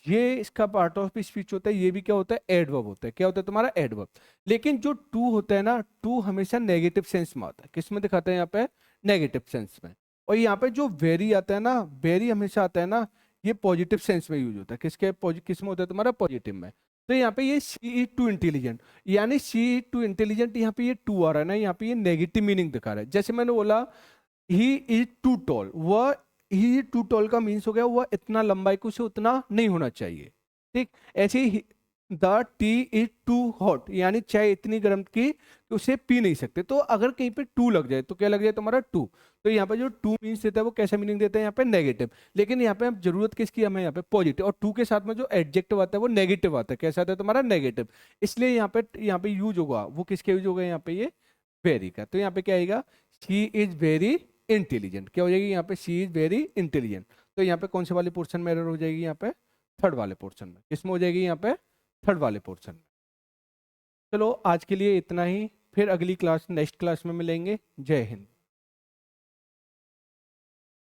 ये इसका पार्ट ऑफ स्पीच होता है, ये भी क्या होता है, एडवर्ब होता है। क्या होता है तुम्हारा, एडवर्ब। लेकिन जो टू होता है ना, टू हमेशा नेगेटिव सेंस में आता है। किस में दिखाते हैं, यहाँ पे नेगेटिव सेंस में। और यहाँ पे जो वेरी आता है ना, वेरी हमेशा आता है ना, ये पॉजिटिव सेंस में यूज होता है। किस में होता है तुम्हारा, पॉजिटिव में। तो यहाँ पे ये सी इज टू इंटेलिजेंट, यानी सी इज टू इंटेलिजेंट, यहाँ पे ये टू आ रहा है ना, यहाँ पे ये नेगेटिव मीनिंग दिखा रहा है। जैसे मैंने बोला ही इज टू टॉल, वह ही टू टॉल का मीन्स हो गया वह इतना लंबाई को से उतना नहीं होना चाहिए। ठीक, ऐसे ही the tea is too hot, यानी चाय इतनी गर्म की कि उसे पी नहीं सकते। तो अगर कहीं पे टू लग जाए तो क्या लग जाए तुम्हारा, टू। तो यहाँ पे जो टू मीन्स देता है वो कैसा मीनिंग देता है, यहाँ पे नेगेटिव। लेकिन यहाँ पे जरूरत किसकी, हमें यहाँ पे पॉजिटिव, और टू के साथ में जो एडजेक्टिव आता है वो नेगेटिव आता है। कैसा आता है तुम्हारा, नेगेटिव। इसलिए यहाँ पे यूज होगा, वो किसके यूज होगा, यहाँ पे ये वेरी का। तो यहाँ पे क्या आएगा, शी इज वेरी इंटेलिजेंट। क्या हो जाएगी यहाँ पे, शी इज वेरी इंटेलिजेंट। तो यहाँ पे कौन से वाले पोर्शन में एरर हो जाएगी, यहाँ पे थर्ड वाले पोर्शन में। किसमें हो जाएगी, यहाँ पे थर्ड वाले पोर्शन में। चलो आज के लिए इतना ही, फिर अगली क्लास नेक्स्ट क्लास में मिलेंगे। जय हिंद।